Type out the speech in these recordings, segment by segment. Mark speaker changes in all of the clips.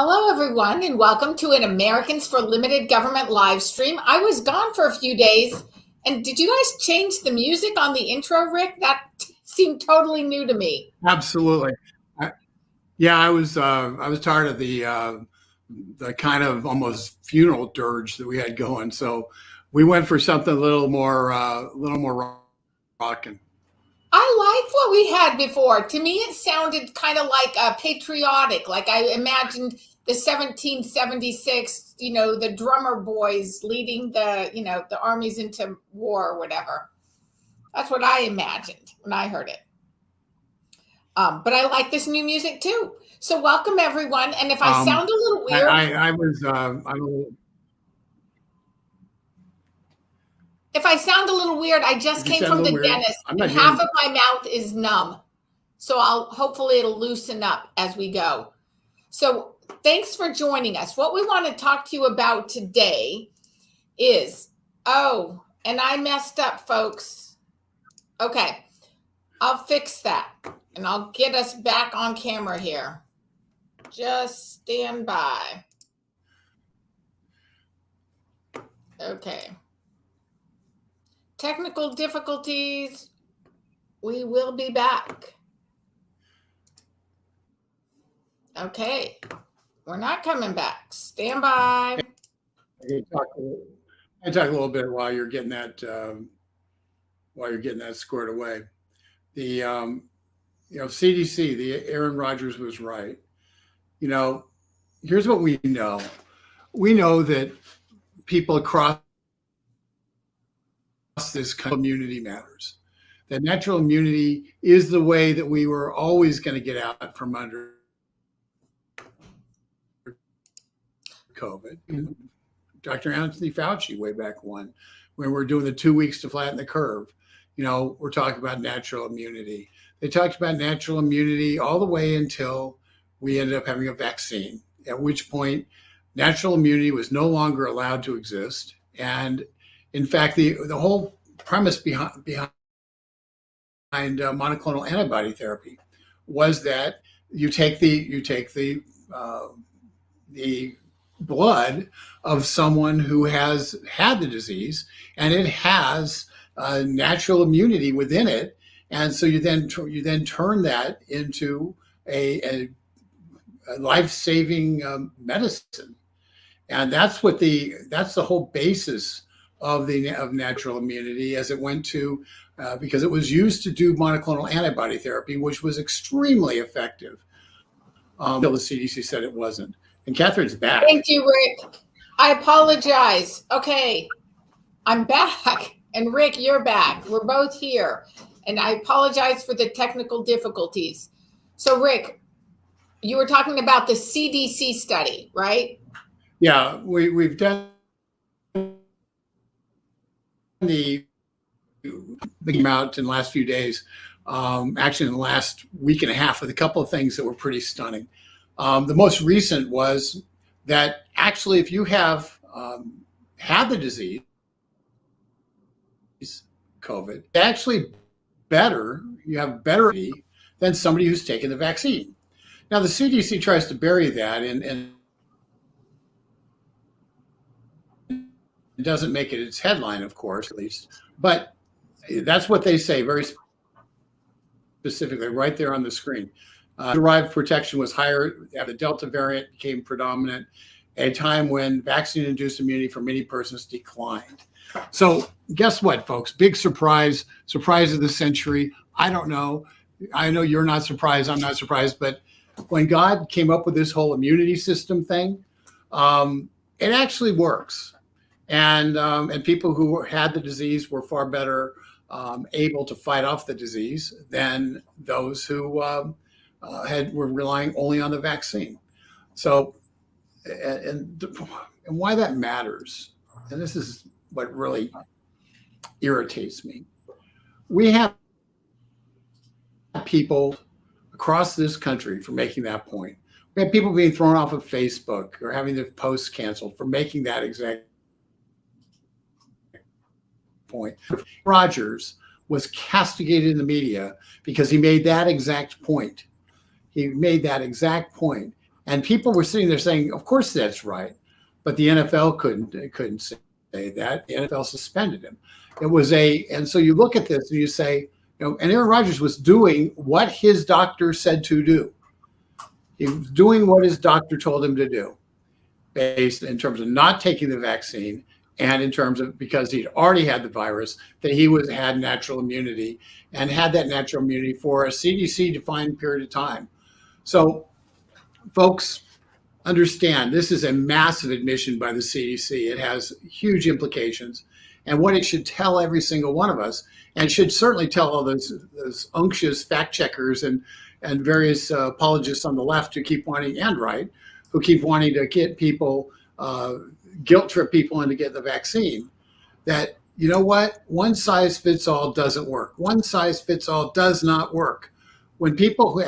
Speaker 1: Hello, everyone, and welcome to an Americans for Limited Government live stream. I was gone for a few days, and did you guys change the music on the intro, Rick? That seemed totally new to me.
Speaker 2: Absolutely. Yeah, I was tired of the kind of almost funeral dirge that we had going, so we went for something a little more rocking.
Speaker 1: I liked what we had before. To me, it sounded kind of like patriotic, like I imagined the 1776, the drummer boys leading the armies into war or whatever. That's what I imagined when I heard it. But I like this new music too. So welcome everyone. And if I sound a little weird, if I sound a little weird, I just came from the dentist and half of my mouth is numb. So hopefully it'll loosen up as we go. So thanks for joining us. What we want to talk to you about today is, and I messed up, folks. Okay, I'll fix that and I'll get us back on camera here. Just stand by. Okay. Technical difficulties. We will be back. Okay. We're not coming back. Stand by.
Speaker 2: I talk a little bit while you're getting that squared away. The CDC, the Aaron Rodgers was right. Here's what we know. We know that people across this kind of immunity matters. That natural immunity is the way that we were always going to get out from under COVID. And Dr. Anthony Fauci way back when we're doing the 2 weeks to flatten the curve, we're talking about natural immunity. They talked about natural immunity all the way until we ended up having a vaccine, at which point natural immunity was no longer allowed to exist. And in fact, the whole premise behind monoclonal antibody therapy was that you take the blood of someone who has had the disease, and it has natural immunity within it, and so you then turn that into a life-saving medicine, and that's the whole basis of natural immunity, as it went to because it was used to do monoclonal antibody therapy, which was extremely effective until the CDC said it wasn't. And Catherine's back.
Speaker 1: Thank you, Rick. I apologize. Okay, I'm back, and Rick, you're back. We're both here, and I apologize for the technical difficulties. So, Rick, you were talking about the CDC study, right?
Speaker 2: Yeah, we've done the out in the last few days, actually in the last week and a half, with a couple of things that were pretty stunning. The most recent was that actually, if you have had the disease, COVID, actually you have better than somebody who's taken the vaccine. Now, the CDC tries to bury that and it doesn't make it its headline, of course, at least, but that's what they say very specifically right there on the screen. Derived protection was higher. The Delta variant became predominant at a time when vaccine-induced immunity for many persons declined. So guess what, folks? Big surprise of the century. I don't know. I know you're not surprised. I'm not surprised. But when God came up with this whole immunity system thing, it actually works. And people who had the disease were far better able to fight off the disease than those who were relying only on the vaccine. So, and why that matters, and this is what really irritates me. We have people across this country for making that point. We have people being thrown off of Facebook or having their posts canceled for making that exact point. Rodgers was castigated in the media because he made that exact point. He made that exact point. And people were sitting there saying, of course that's right. But the NFL couldn't say that. The NFL suspended him. And so you look at this and you say, and Aaron Rodgers was doing what his doctor said to do. He was doing what his doctor told him to do, based in terms of not taking the vaccine, and in terms of, because he'd already had the virus, that he had natural immunity, and had that natural immunity for a CDC defined period of time. So folks, understand this is a massive admission by the CDC. It has huge implications. And what it should tell every single one of us, and should certainly tell all those unctuous fact checkers and various apologists on the left who keep wanting, and right, who keep wanting to get people, guilt trip people into getting the vaccine, that, you know what, one size fits all doesn't work. One size fits all does not work. When people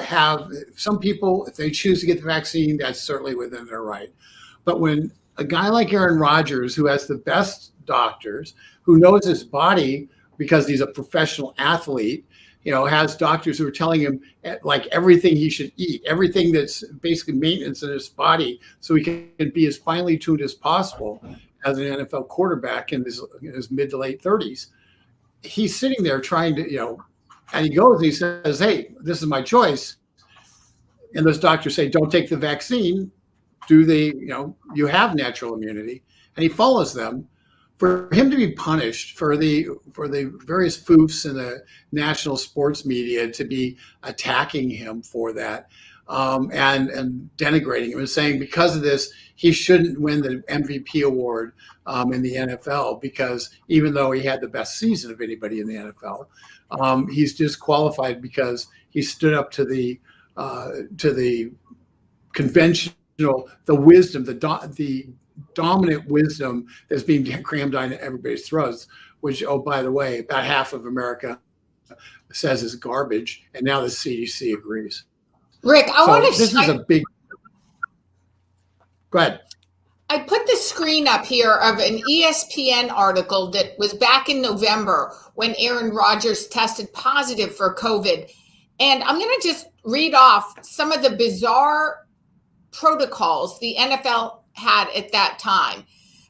Speaker 2: some people, if they choose to get the vaccine, that's certainly within their right. But when a guy like Aaron Rodgers, who has the best doctors, who knows his body because he's a professional athlete, has doctors who are telling him like everything he should eat, everything that's basically maintenance in his body, so he can be as finely tuned as possible as an NFL quarterback in his mid to late 30s. He's sitting there trying to, and he goes and he says, hey, this is my choice. And those doctors say, don't take the vaccine. You have natural immunity. And he follows them. For him to be punished, for the various foofs in the national sports media to be attacking him for that, and denigrating him and saying because of this, he shouldn't win the MVP award in the NFL, because even though he had the best season of anybody in the NFL, he's disqualified because he stood up to the conventional, the wisdom, the dominant wisdom that's being crammed down everybody's throats, which, oh, by the way, about half of America says is garbage, and now the CDC agrees.
Speaker 1: Rick,
Speaker 2: this is a big. Go ahead.
Speaker 1: I put the screen up here of an ESPN article that was back in November when Aaron Rodgers tested positive for COVID. And I'm going to just read off some of the bizarre protocols the NFL had at that time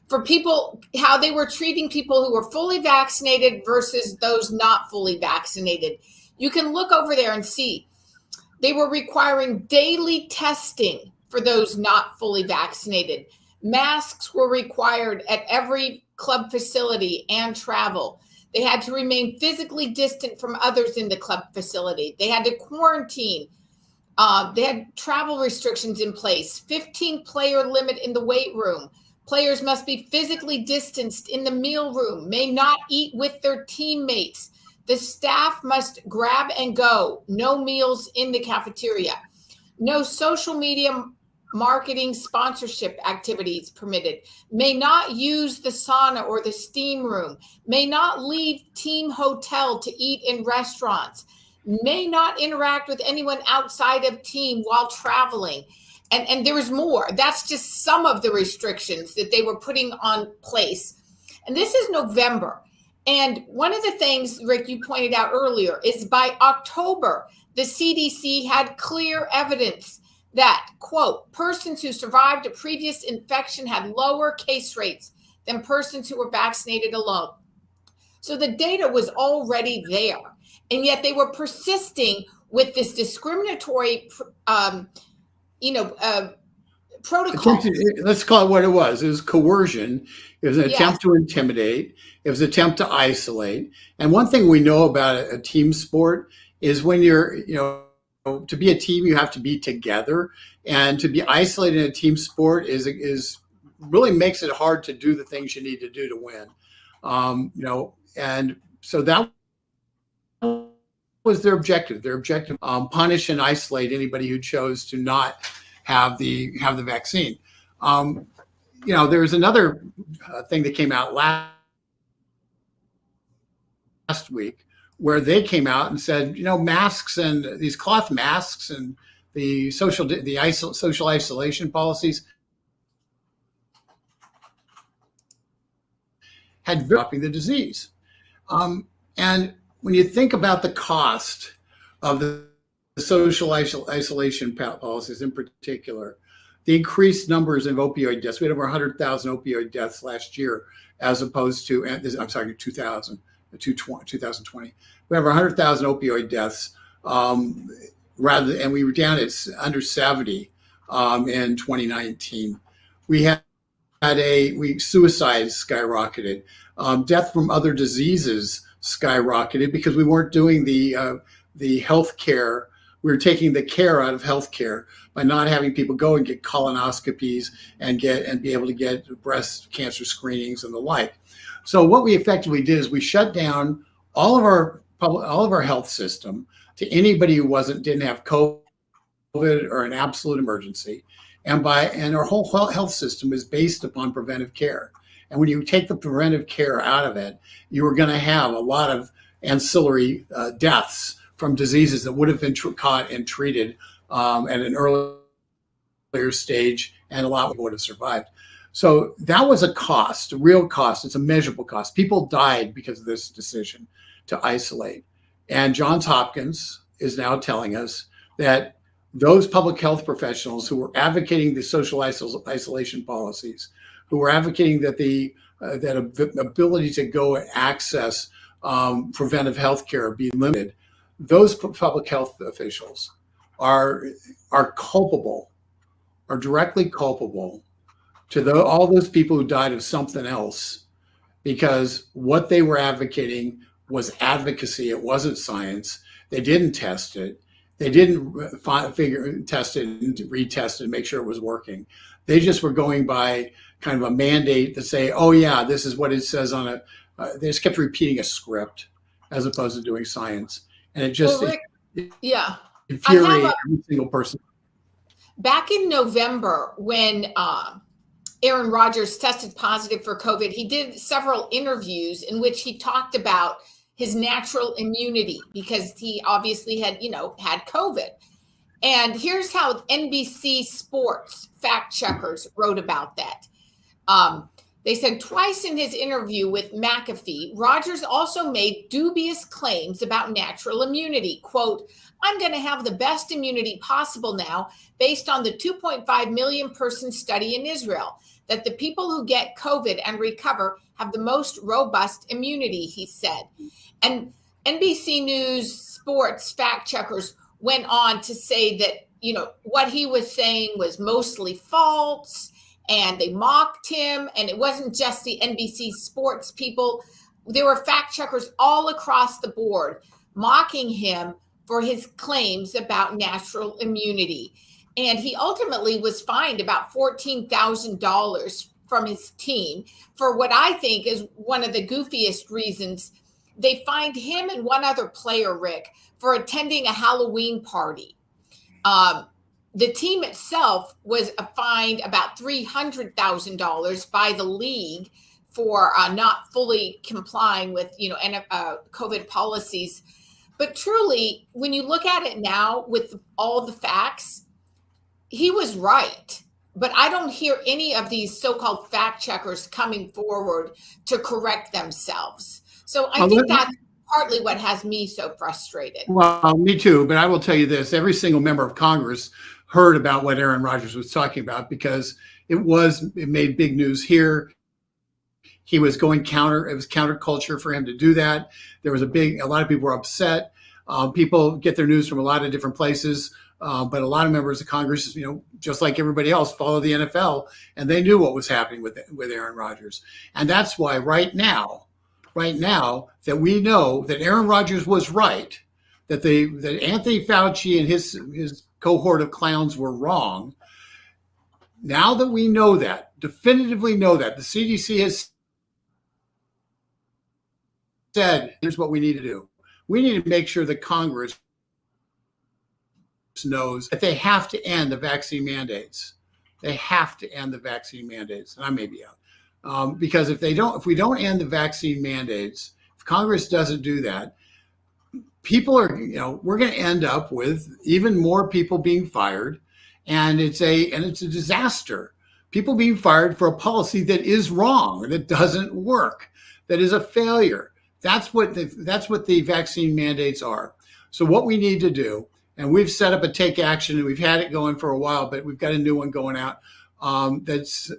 Speaker 1: for people, how they were treating people who were fully vaccinated versus those not fully vaccinated. You can look over there and see they were requiring daily testing for those not fully vaccinated. Masks were required at every club facility and travel. They had to remain physically distant from others in the club facility. They had to quarantine. They had travel restrictions in place, 15-player limit in the weight room. Players must be physically distanced in the meal room, may not eat with their teammates. The staff must grab and go. No meals in the cafeteria. No social media marketing sponsorship activities permitted. May not use the sauna or the steam room. May not leave team hotel to eat in restaurants. May not interact with anyone outside of team while traveling. And there was more. That's just some of the restrictions that they were putting on place. And this is November. And one of the things, Rick, you pointed out earlier, is by October, the CDC had clear evidence that, quote, persons who survived a previous infection had lower case rates than persons who were vaccinated alone. So the data was already there. And yet they were persisting with this discriminatory, protocol.
Speaker 2: Let's call it what it was. It was coercion. It was an attempt to intimidate. It was an attempt to isolate. And one thing we know about a team sport is when you're, to be a team, you have to be together. And to be isolated in a team sport is really makes it hard to do the things you need to do to win. And so that was their objective. Their objective, punish and isolate anybody who chose to not have the vaccine. There's another thing that came out last week where they came out and said, masks and these cloth masks and the social isolation policies had dropping the disease. And when you think about the cost of the social isolation policies in particular, the increased numbers of opioid deaths. We had over 100,000 opioid deaths last year, as opposed to, I'm sorry, 2020. We have 100,000 opioid deaths, and we were down at under 70 in 2019. Suicide skyrocketed. Death from other diseases skyrocketed because we weren't doing the health care. We were taking the care out of healthcare by not having people go and get colonoscopies and be able to get breast cancer screenings and the like. So what we effectively did is we shut down all of our health system to anybody who didn't have COVID or an absolute emergency, and our whole health system is based upon preventive care. And when you take the preventive care out of it, you are going to have a lot of ancillary deaths from diseases that would have been caught and treated at an earlier stage, and a lot of people would have survived. So that was a cost, a real cost. It's a measurable cost. People died because of this decision to isolate. And Johns Hopkins is now telling us that those public health professionals who were advocating the social isolation policies, who were advocating that the ability to go and access preventive health care be limited, those public health officials are culpable, are directly culpable to all those people who died of something else, because what they were advocating was advocacy. It wasn't science. They didn't test it. They didn't test it and retest it and make sure it was working. They just were going by kind of a mandate to say, oh yeah, this is what it says on they just kept repeating a script as opposed to doing science. And it just,
Speaker 1: Rick, yeah,
Speaker 2: infuriated every single person.
Speaker 1: Back in November, when Aaron Rodgers tested positive for COVID, he did several interviews in which he talked about his natural immunity, because he obviously had COVID. And here's how NBC Sports fact checkers wrote about that. They said twice in his interview with McAfee, Rodgers also made dubious claims about natural immunity. Quote, I'm going to have the best immunity possible now based on the 2.5 million person study in Israel, that the people who get COVID and recover have the most robust immunity, he said. And NBC News Sports fact checkers went on to say that, what he was saying was mostly false, and they mocked him. And it wasn't just the NBC Sports people. There were fact checkers all across the board mocking him for his claims about natural immunity. And he ultimately was fined about $14,000 from his team for what I think is one of the goofiest reasons. They fined him and one other player, Rick, for attending a Halloween party. The team itself was fined about $300,000 by the league for not fully complying with, COVID policies. But truly, when you look at it now with all the facts, he was right. But I don't hear any of these so-called fact checkers coming forward to correct themselves. So I think that's partly what has me so frustrated.
Speaker 2: Well, me too. But I will tell you this: every single member of Congress heard about what Aaron Rodgers was talking about, because it made big news here. He was going it was counterculture for him to do that. There was a lot of people were upset. People get their news from a lot of different places. But a lot of members of Congress, just like everybody else, follow the NFL, and they knew what was happening with Aaron Rodgers. And that's why right now that we know that Aaron Rodgers was right, that Anthony Fauci and his cohort of clowns were wrong. Now that we know that, definitively know that, the CDC has said, here's what we need to do. We need to make sure that Congress knows that they have to end the vaccine mandates. They have to end the vaccine mandates. And I may be out. Because if we don't end the vaccine mandates, if Congress doesn't do that, people are, we're going to end up with even more people being fired. And it's a disaster. People being fired for a policy that is wrong, that doesn't work, that is a failure. That's what the vaccine mandates are. So what we need to do And we've set up a take action, and we've had it going for a while, but we've got a new one going out that's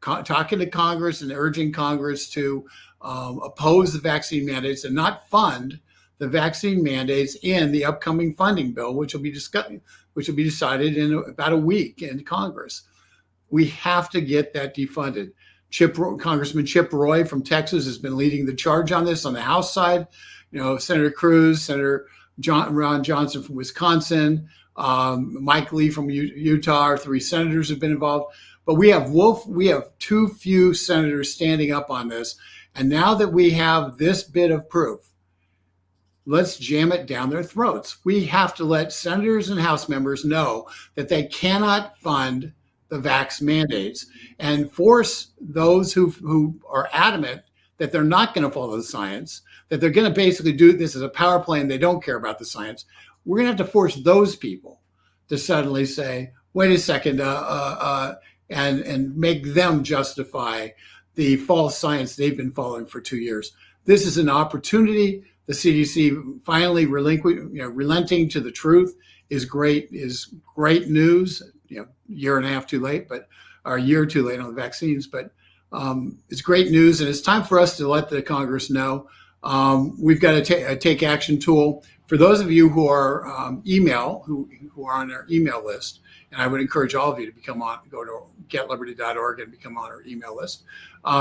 Speaker 2: talking to Congress and urging Congress to oppose the vaccine mandates and not fund the vaccine mandates in the upcoming funding bill, which will be decided in about a week in Congress. We have to get that defunded. Congressman Chip Roy from Texas has been leading the charge on this on the House side. Senator Cruz, Senator Ron Johnson from Wisconsin, Mike Lee from Utah, our 3 senators have been involved. But we have too few senators standing up on this. And now that we have this bit of proof, let's jam it down their throats. We have to let senators and House members know that they cannot fund the vax mandates and force those who are adamant that they're not going to follow the science, that they're going to basically do this as a power play and they don't care about the science. We're going to have to force those people to suddenly say, wait a second, and make them justify the false science they've been following for 2 years. This is an opportunity. The CDC finally relenting to the truth is great news. Year and a half too late, or a year too late on the vaccines, but it's great news, and it's time for us to let the Congress know. We've got a take action tool for those of you who are who are on our email list. And I would encourage all of you to go to getliberty.org and become on our email list.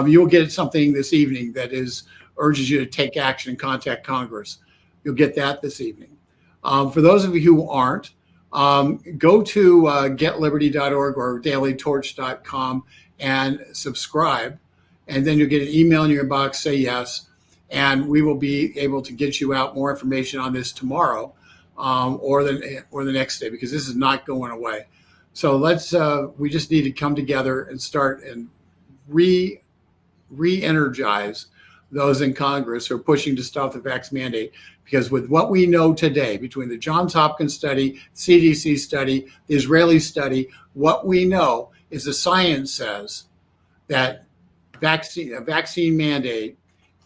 Speaker 2: You'll get something this evening that urges you to take action and contact Congress. You'll get that this evening. For those of you who aren't, go to getliberty.org or dailytorch.com and subscribe. And then you'll get an email in your inbox, say yes. And we will be able to get you out more information on this tomorrow or the next day, because this is not going away. So we just need to come together and start and re-energize those in Congress who are pushing to stop the vax mandate. Because with what we know today, between the Johns Hopkins study, CDC study, the Israeli study, what we know is the science says that a vaccine mandate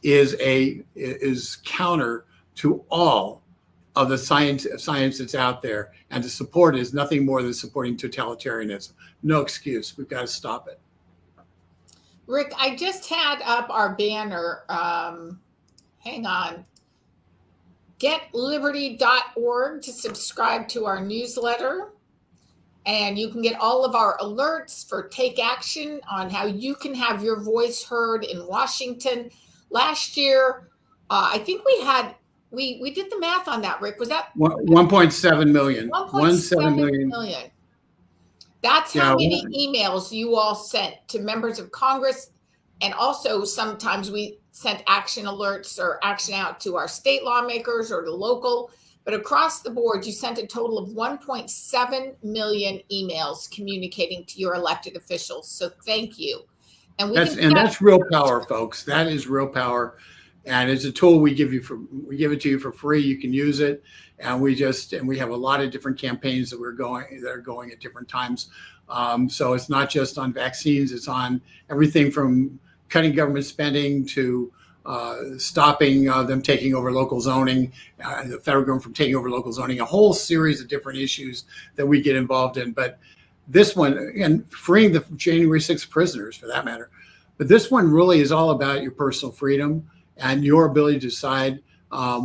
Speaker 2: is counter to all of the science that's out there, and to support it is nothing more than supporting totalitarianism. No excuse. We've got to stop it.
Speaker 1: Rick, I just had up our banner. Hang on. Getliberty.org to subscribe to our newsletter. And you can get all of our alerts for take action on how you can have your voice heard in Washington. Last year, I think we did the math on that, Rick. Was that
Speaker 2: 1.7 million?
Speaker 1: 1.7 million. That's how many emails you all sent to members of Congress. And also sometimes we sent action alerts or action out to our state lawmakers or the local. But across the board, you sent a total of 1.7 million emails communicating to your elected officials. So thank you. And
Speaker 2: that's real power, folks. That is real power. And it's a tool we give it to you for free. You can use it. And we have a lot of different campaigns that are going at different times. So it's not just on vaccines. It's on everything from cutting government spending to stopping them taking over local zoning, the federal government from taking over local zoning, a whole series of different issues that we get involved in. But this one, and freeing the January 6th prisoners for that matter. But this one really is all about your personal freedom and your ability to decide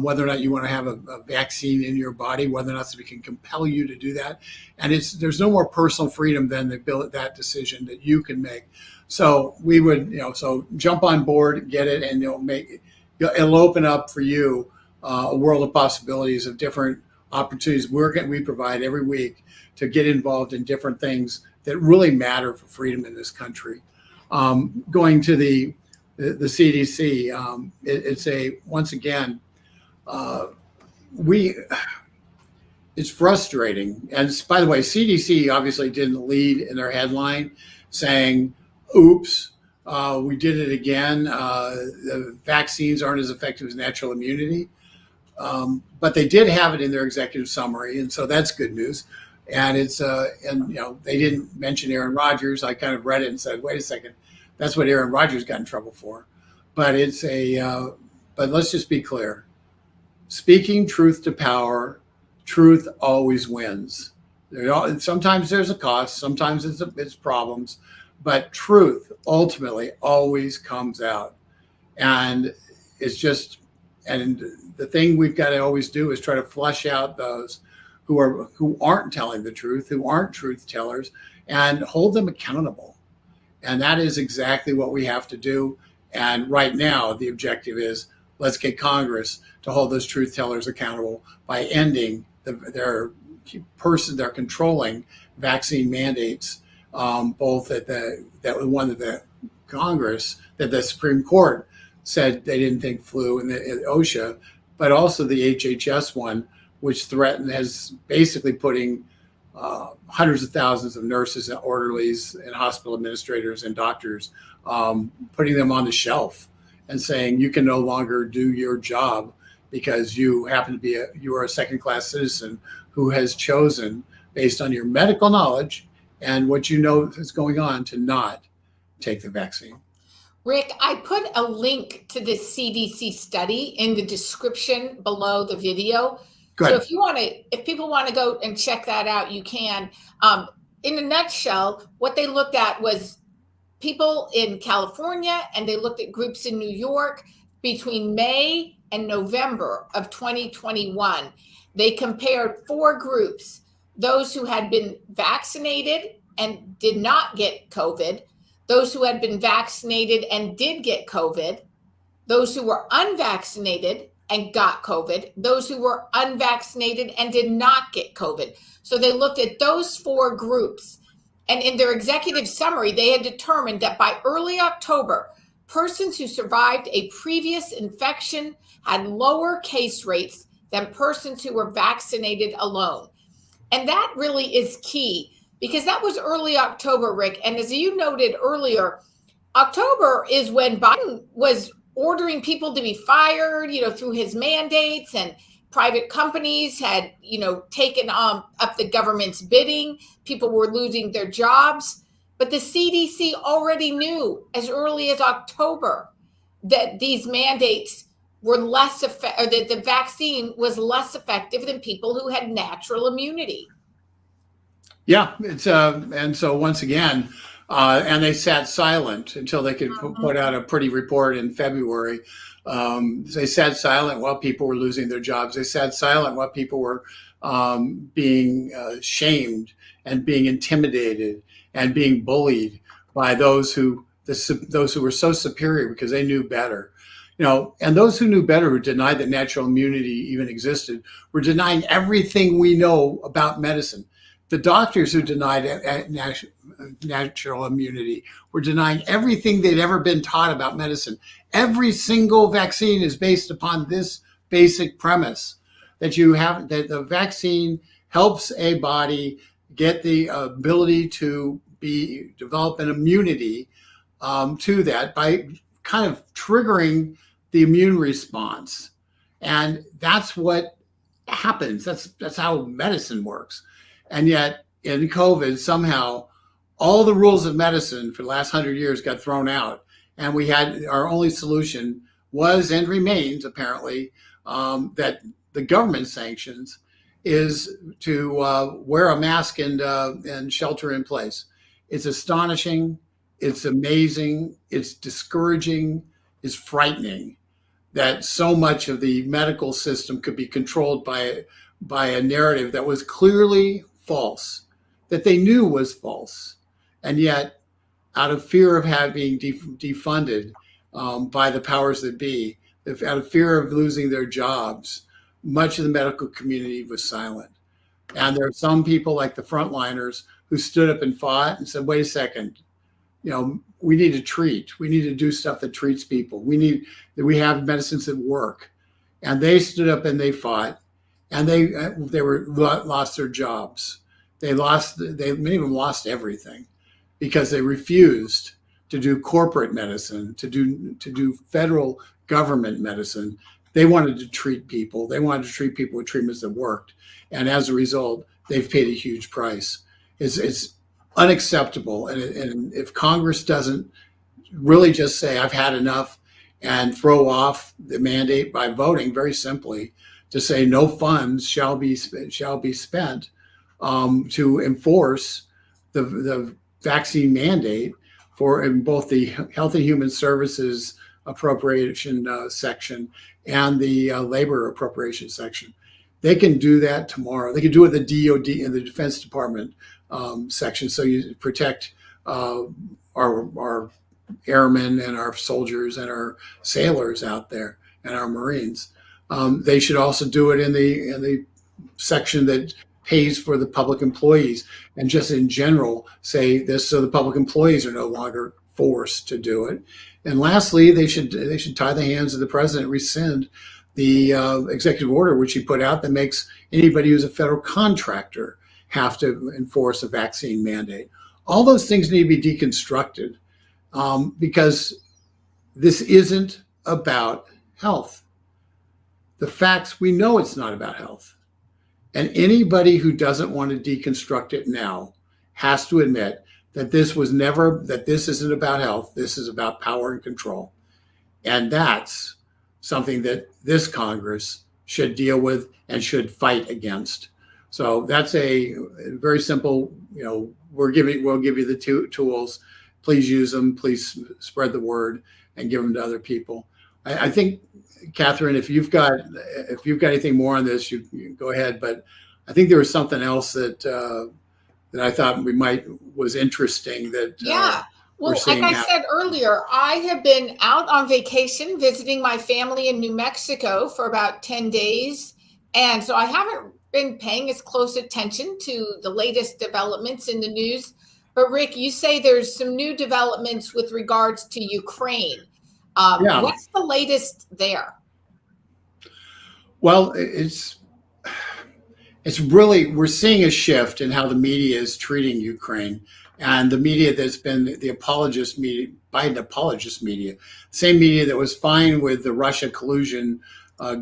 Speaker 2: whether or not you want to have a vaccine in your body, whether or not we can compel you to do that. And there's no more personal freedom than that decision that you can make. So we would, so jump on board, get it, and it'll open up for you a world of possibilities of different opportunities we provide every week to get involved in different things that really matter for freedom in this country. Going to the CDC, once again, it's frustrating. And by the way, CDC obviously didn't lead in their headline saying, oops, we did it again. The vaccines aren't as effective as natural immunity. But they did have it in their executive summary. And so that's good news. And they didn't mention Aaron Rodgers. I kind of read it and said, wait a second, that's what Aaron Rodgers got in trouble for. But but let's just be clear. Speaking truth to power, truth always wins. Sometimes there's a cost, sometimes it's problems, but truth ultimately always comes out. And it's just, and the thing we've got to always do is try to flush out those who aren't telling the truth, who aren't truth tellers, and hold them accountable. And that is exactly what we have to do. And right now, the objective is, let's get Congress to hold those truth tellers accountable by ending their controlling vaccine mandates, both at the Congress, that the Supreme Court said they didn't think flew, and the OSHA, but also the HHS one, which has basically putting hundreds of thousands of nurses and orderlies and hospital administrators and doctors, putting them on the shelf and saying you can no longer do your job because you happen to you are a second-class citizen who has chosen, based on your medical knowledge and what you know is going on, to not take the vaccine.
Speaker 1: Rick, I put a link to this CDC study in the description below the video. So if people want to go and check that out, you can. In a nutshell, what they looked at was people in California, and they looked at groups in New York between May and November of 2021. They compared 4 groups: those who had been vaccinated and did not get COVID, those who had been vaccinated and did get COVID, those who were unvaccinated and got COVID, those who were unvaccinated and did not get COVID. So they looked at those 4 groups. And in their executive summary, they had determined that by early October, persons who survived a previous infection had lower case rates than persons who were vaccinated alone. And that really is key, because that was early October, Rick. And as you noted earlier, October is when Biden was ordering people to be fired, through his mandates, and private companies had, taken up the government's bidding. People were losing their jobs. But the CDC already knew as early as October that these mandates were less effective, or that the vaccine was less effective than people who had natural immunity.
Speaker 2: Yeah, it's and so once again, and they sat silent until they could put out a pretty report in February. They sat silent while people were losing their jobs. They sat silent while people were being shamed and being intimidated and being bullied by those who were so superior because they knew better. And those who knew better, who denied that natural immunity even existed, were denying everything we know about medicine. The doctors who denied natural immunity were denying everything they'd ever been taught about medicine. Every single vaccine is based upon this basic premise that the vaccine helps a body get the ability to develop an immunity to that by kind of triggering the immune response. And that's what happens. That's how medicine works. And yet in COVID, somehow all the rules of medicine for the last 100 years got thrown out. And we had our only solution was, and remains apparently, that the government sanctions is to wear a mask and shelter in place. It's astonishing. It's amazing. It's discouraging. It's frightening that so much of the medical system could be controlled by a narrative that was clearly false, that they knew was false. And yet, out of fear of having defunded by the powers that be, out of fear of losing their jobs, much of the medical community was silent. And there are some people like the frontliners who stood up and fought and said, wait a second, we need to treat. We need to do stuff that treats people. We have medicines that work. And they stood up and they fought, and they lost their jobs. Many of them lost everything because they refused to do corporate medicine, to do federal government medicine. They wanted to treat people. They wanted to treat people with treatments that worked. And as a result, they've paid a huge price. It's unacceptable. And if Congress doesn't really just say, I've had enough, and throw off the mandate by voting very simply to say no funds shall be spent to enforce the vaccine mandate for in both the Health and Human Services appropriation section and the labor appropriation section. They can do that tomorrow. They can do it in the DOD in the Defense Department section. So you protect our airmen and our soldiers and our sailors out there and our Marines. They should also do it in the section that pays for the public employees, and just in general say this so the public employees are no longer forced to do it. And lastly, they should tie the hands of the president, rescind the executive order which he put out that makes anybody who's a federal contractor have to enforce a vaccine mandate. All those things need to be deconstructed because this isn't about health. The facts, we know it's not about health. And anybody who doesn't want to deconstruct it now has to admit that this isn't about health. This is about power and control. And that's something that this Congress should deal with and should fight against. So that's a very simple, we'll give you the tools. Please use them. Please spread the word and give them to other people. I think, Catherine, if you've got anything more on this, you go ahead. But I think there was something else that I thought was interesting that
Speaker 1: Well, like I said earlier, I have been out on vacation visiting my family in New Mexico for about 10 days. And so I haven't been paying as close attention to the latest developments in the news. But Rick, you say there's some new developments with regards to Ukraine. What's the latest there?
Speaker 2: Well, it's really, we're seeing a shift in how the media is treating Ukraine. And the media that's been the apologist media, Biden apologist media, same media that was fine with the Russia collusion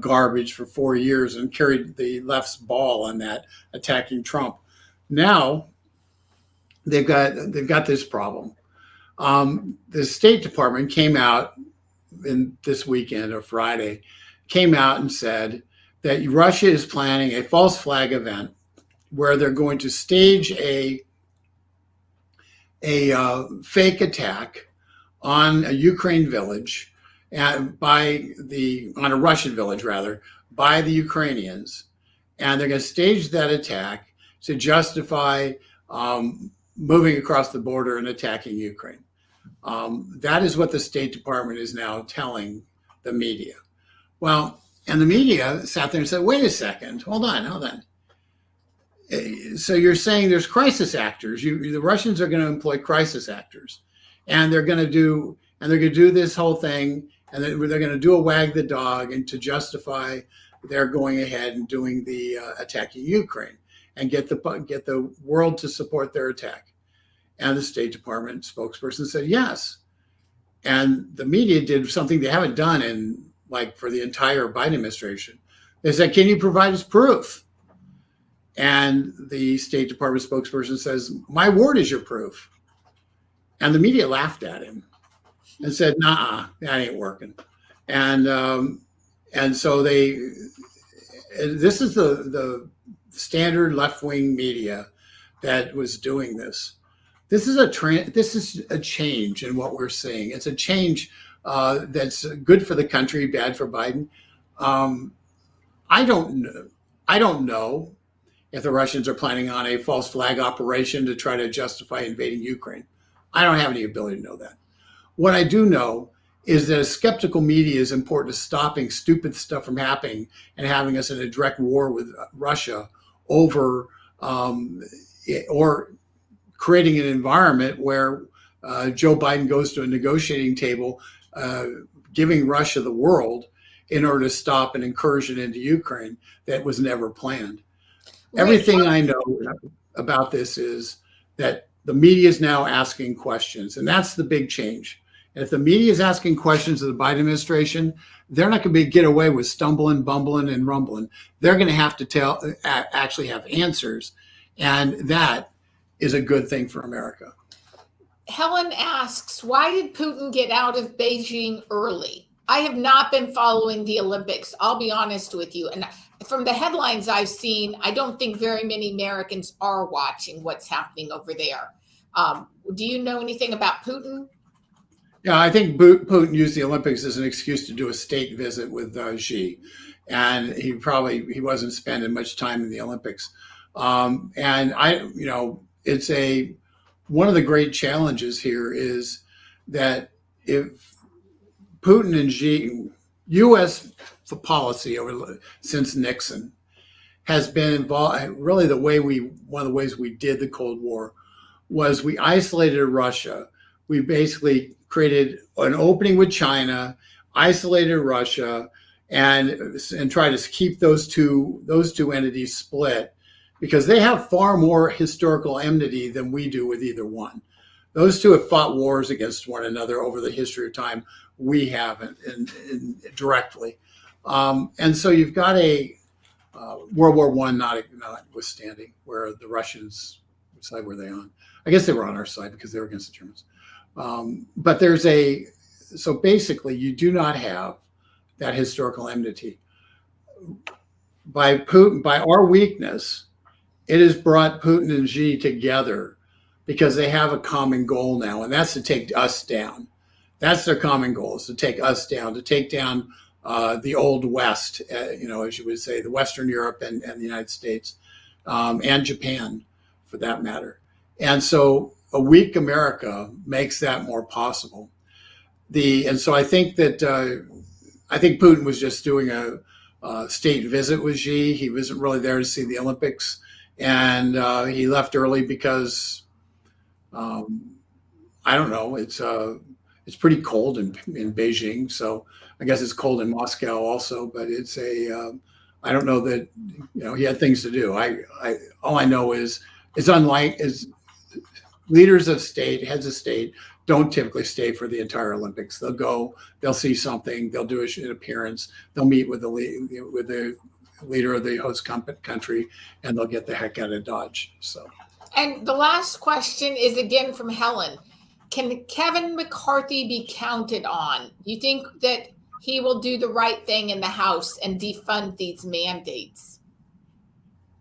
Speaker 2: garbage for 4 years and carried the left's ball on that, attacking Trump. Now they've got this problem. The State Department came out in this weekend or Friday, came out and said that Russia is planning a false flag event where they're going to stage a fake attack on a Ukraine village on a Russian village rather, by the Ukrainians. And they're going to stage that attack to justify moving across the border and attacking Ukraine. That is what the State Department is now telling the media. Well, and the media sat there and said, wait a second, hold on. So you're saying there's crisis actors. The Russians are going to employ crisis actors, and they're going to do this whole thing, and they're going to do a wag the dog and to justify their going ahead and doing the attacking Ukraine and get the world to support their attack. And the State Department spokesperson said yes. And the media did something they haven't done for the entire Biden administration. They said, can you provide us proof? And the State Department spokesperson says, my word is your proof. And the media laughed at him and said, nah, that ain't working. And so this is the standard left-wing media that was doing this. This is a change in what we're seeing. It's a change that's good for the country, bad for Biden. I don't know if the Russians are planning on a false flag operation to try to justify invading Ukraine. I don't have any ability to know that. What I do know is that a skeptical media is important to stopping stupid stuff from happening and having us in a direct war with Russia over or creating an environment where Joe Biden goes to a negotiating table, giving Russia the world in order to stop an incursion into Ukraine that was never planned. Everything I know about this is that the media is now asking questions, and that's the big change. And if the media is asking questions of the Biden administration, they're not going to get away with stumbling, bumbling, and rumbling. They're going to have to actually have answers, and that is a good thing for America.
Speaker 1: Helen asks, why did Putin get out of Beijing early? I have not been following the Olympics. I'll be honest with you. And from the headlines I've seen, I don't think very many Americans are watching what's happening over there. Do you know anything about Putin?
Speaker 2: Yeah, I think Putin used the Olympics as an excuse to do a state visit with Xi, and he wasn't spending much time in the Olympics. And it's one of the great challenges here is that if Putin and Xi, U.S. policy since Nixon has been involved. Really, one of the ways we did the Cold War was we isolated Russia. We basically created an opening with China, isolated Russia, and tried to keep those two entities split because they have far more historical enmity than we do with either one. Those two have fought wars against one another over the history of time. We haven't directly. And so you've got a World War I notwithstanding, where the Russians, what side were they on? I guess they were on our side because they were against the Germans. But so basically you do not have that historical enmity. By our weakness, it has brought Putin and Xi together because they have a common goal now, and that's to take us down. That's their common goal, is to take us down, to take down the old West, as you would say, the Western Europe and the United States, and Japan, for that matter. And so a weak America makes that more possible. And so I think that I think Putin was just doing a state visit with Xi. He wasn't really there to see the Olympics, and he left early because I don't know. It's pretty cold in Beijing, so I guess it's cold in Moscow also. But I don't know that he had things to do. All I know is leaders of state, heads of state, don't typically stay for the entire Olympics. They'll go, they'll see something, they'll do an appearance, they'll meet with the leader of the host country, and they'll get the heck out of Dodge. So.
Speaker 1: And the last question is again from Helen. Can Kevin McCarthy be counted on? Do you think that he will do the right thing in the House and defund these mandates?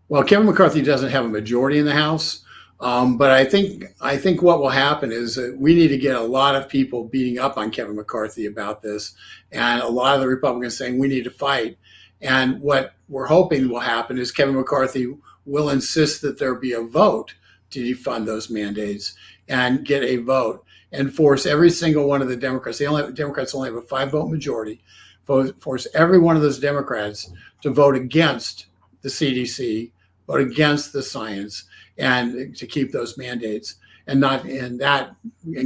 Speaker 2: Well, Kevin McCarthy doesn't have a majority in the House, but I think what will happen is that we need to get a lot of people beating up on Kevin McCarthy about this, and a lot of the Republicans saying we need to fight. And what we're hoping will happen is Kevin McCarthy will insist that there be a vote to defund those mandates and get a vote and force every single one of the Democrats. Democrats only have a 5-vote majority. Force every one of those Democrats to vote against the CDC, vote against the science, and to keep those mandates and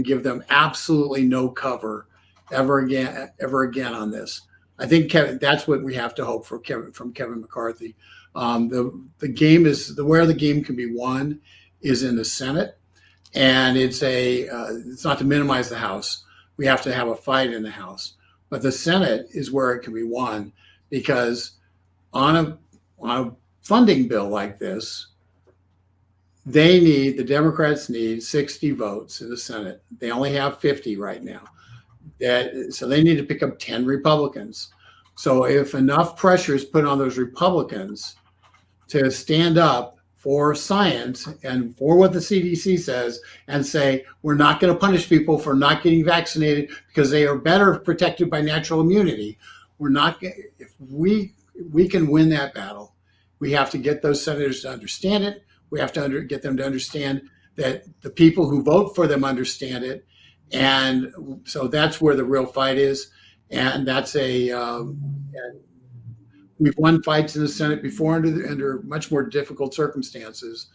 Speaker 2: give them absolutely no cover ever again on this. I think that's what we have to hope for from Kevin McCarthy. The game is where the game can be won is in the Senate, and it's not to minimize the House. We have to have a fight in the House, but the Senate is where it can be won, because on a funding bill like this, the Democrats need 60 votes in the Senate. They only have 50 right now. So they need to pick up 10 Republicans. So if enough pressure is put on those Republicans to stand up for science and for what the CDC says and say, we're not going to punish people for not getting vaccinated because they are better protected by natural immunity. If we can win that battle, we have to get those senators to understand it. We have to get them to understand that the people who vote for them understand it. And so that's where the real fight is. And we've won fights in the Senate before under much more difficult circumstances.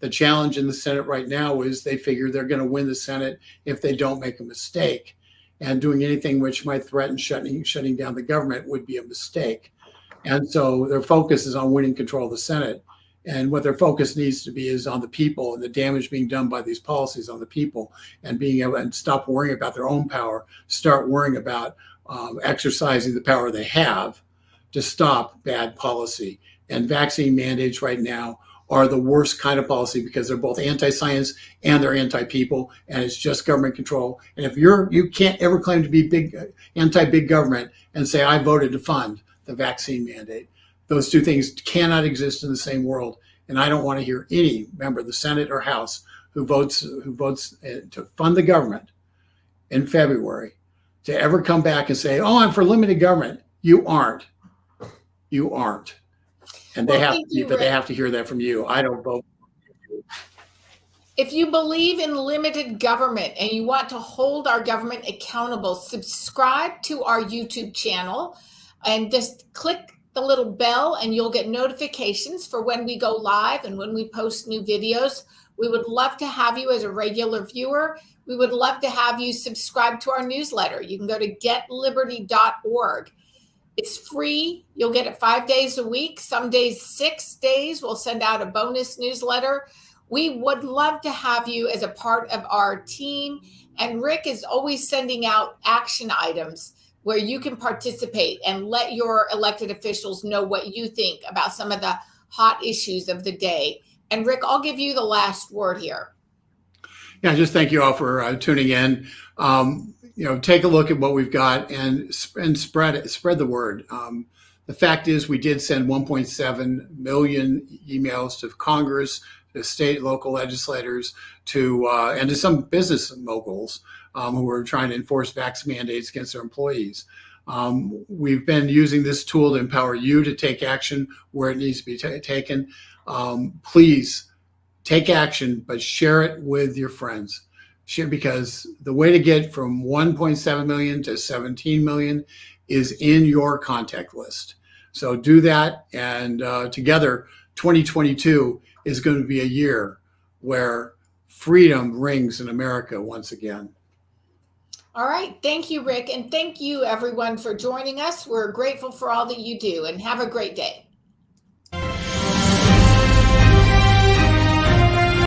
Speaker 2: The challenge in the Senate right now is they figure they're going to win the Senate if they don't make a mistake. And doing anything which might threaten shutting down the government would be a mistake. And so their focus is on winning control of the Senate. And what their focus needs to be is on the people and the damage being done by these policies on the people, and being able to stop worrying about their own power, start worrying about exercising the power they have to stop bad policy. And vaccine mandates right now are the worst kind of policy because they're both anti-science and they're anti-people, and it's just government control. And if you can't ever claim to be anti-big government and say I voted to fund the vaccine mandate. Those two things cannot exist in the same world. And I don't want to hear any member of the Senate or House who votes to fund the government in February to ever come back and say, "Oh, I'm for limited government." You aren't. You aren't. And they have to hear that from you. I don't vote.
Speaker 1: If you believe in limited government and you want to hold our government accountable, subscribe to our YouTube channel and just click the little bell and you'll get notifications for when we go live and when we post new videos. We would love to have you as a regular viewer. We would love to have you subscribe to our newsletter. You can go to getliberty.org. It's free. You'll get it 5 days a week. Some days, 6 days. We'll send out a bonus newsletter. We would love to have you as a part of our team. And Rick is always sending out action items where you can participate and let your elected officials know what you think about some of the hot issues of the day. And Rick, I'll give you the last word here.
Speaker 2: Yeah, just thank you all for tuning in. Take a look at what we've got and spread the word. The fact is, we did send 1.7 million emails to Congress, to state, local legislators, and to some business moguls who are trying to enforce vaccine mandates against their employees. We've been using this tool to empower you to take action where it needs to be taken. Please take action, but share it with your friends. Because the way to get from 1.7 million to 17 million is in your contact list. So do that, and together, 2022 is going to be a year where freedom rings in America once again.
Speaker 1: All right. Thank you, Rick. And thank you, everyone, for joining us. We're grateful for all that you do, and have a great day.